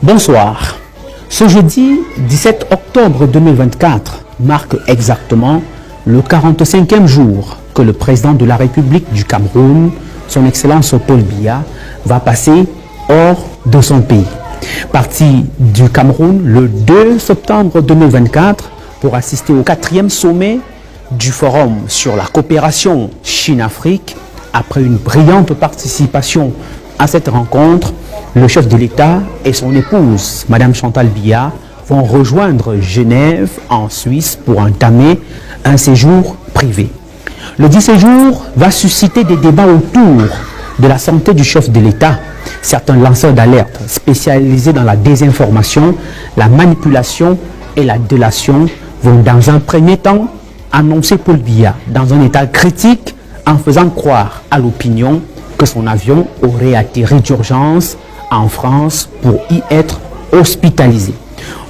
Bonsoir. Ce jeudi 17 octobre 2024 marque exactement le 45e jour que le président de la République du Cameroun, son Excellence Paul Biya, va passer hors de son pays. Parti du Cameroun le 2 septembre 2024 pour assister au 4e sommet du Forum sur la coopération Chine-Afrique, après une brillante participation à cette rencontre, le chef de l'État et son épouse, Madame Chantal Biya, vont rejoindre Genève en Suisse pour entamer un séjour privé. Le dit séjour va susciter des débats autour de la santé du chef de l'État. Certains lanceurs d'alerte spécialisés dans la désinformation, la manipulation et la délation vont dans un premier temps annoncer Paul Biya dans un état critique en faisant croire à l'opinion que son avion aurait atterri d'urgence en France pour y être hospitalisé.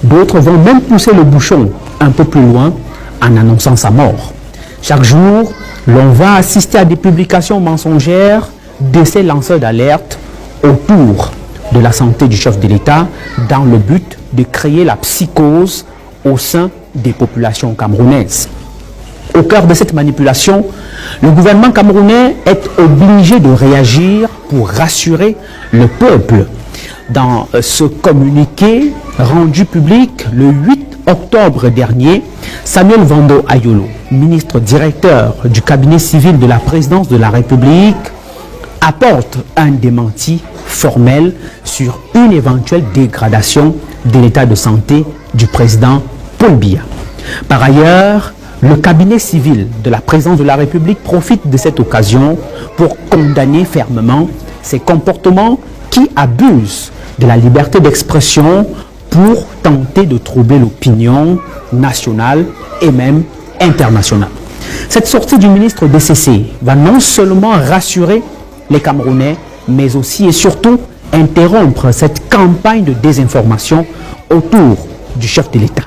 D'autres vont même pousser le bouchon un peu plus loin en annonçant sa mort. Chaque jour, l'on va assister à des publications mensongères de ces lanceurs d'alerte autour de la santé du chef de l'État dans le but de créer la psychose au sein des populations camerounaises. Au cœur de cette manipulation, le gouvernement camerounais est obligé de réagir pour rassurer le peuple. Dans ce communiqué rendu public le 8 octobre dernier, Samuel Vando Ayolo, ministre directeur du cabinet civil de la présidence de la République, apporte un démenti formel sur une éventuelle dégradation de l'état de santé du président Paul Biya. Par ailleurs, le cabinet civil de la présidence de la République profite de cette occasion pour condamner fermement ces comportements qui abusent de la liberté d'expression pour tenter de troubler l'opinion nationale et même internationale. Cette sortie du ministre DCC va non seulement rassurer les Camerounais, mais aussi et surtout interrompre cette campagne de désinformation autour du chef de l'État.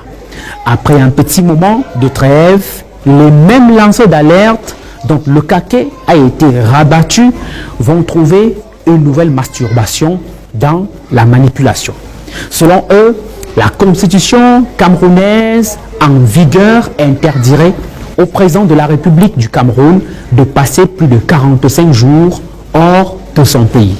Après un petit moment de trêve, les mêmes lanceurs d'alerte dont le caquet a été rabattu vont trouver une nouvelle masturbation dans la manipulation. Selon eux, la constitution camerounaise en vigueur interdirait au président de la République du Cameroun de passer plus de 45 jours hors de son pays.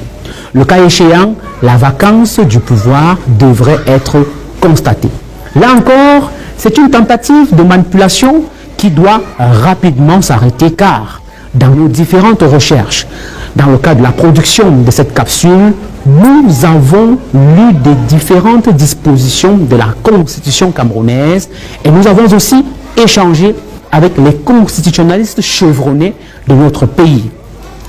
Le cas échéant, la vacance du pouvoir devrait être constatée. Là encore, c'est une tentative de manipulation qui doit rapidement s'arrêter car dans nos différentes recherches, dans le cas de la production de cette capsule, nous avons lu des différentes dispositions de la constitution camerounaise et nous avons aussi échangé avec les constitutionnalistes chevronnés de notre pays.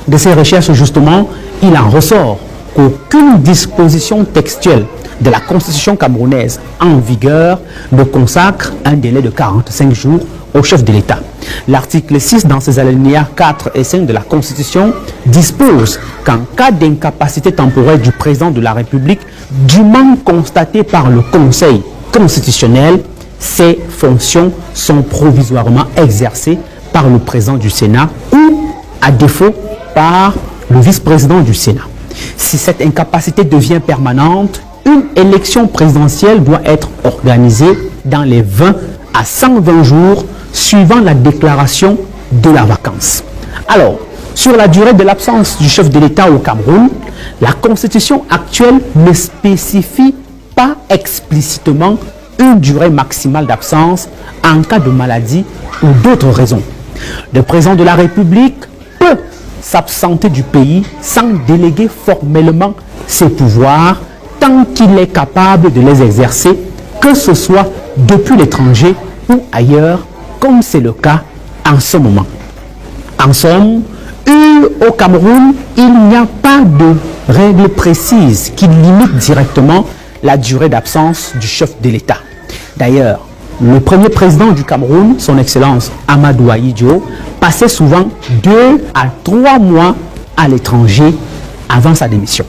De ces recherches, justement, il en ressort qu'aucune disposition textuelle de la constitution camerounaise en vigueur ne consacre un délai de 45 jours au chef de l'État. L'article 6, dans ses alinéas 4 et 5 de la Constitution, dispose qu'en cas d'incapacité temporaire du président de la République, dûment constatée par le Conseil constitutionnel, ses fonctions sont provisoirement exercées par le président du Sénat ou, à défaut, par le vice-président du Sénat. Si cette incapacité devient permanente, une élection présidentielle doit être organisée dans les 20 à 120 jours suivant la déclaration de la vacance. Alors, sur la durée de l'absence du chef de l'État au Cameroun, la constitution actuelle ne spécifie pas explicitement une durée maximale d'absence en cas de maladie ou d'autres raisons. Le président de la République peut s'absenter du pays sans déléguer formellement ses pouvoirs tant qu'il est capable de les exercer, que ce soit depuis l'étranger ou ailleurs, comme c'est le cas en ce moment. En somme, au Cameroun, il n'y a pas de règle précise qui limite directement la durée d'absence du chef de l'État. D'ailleurs, le premier président du Cameroun, son Excellence Amadou Ahidjo, passait souvent 2 à 3 mois à l'étranger avant sa démission.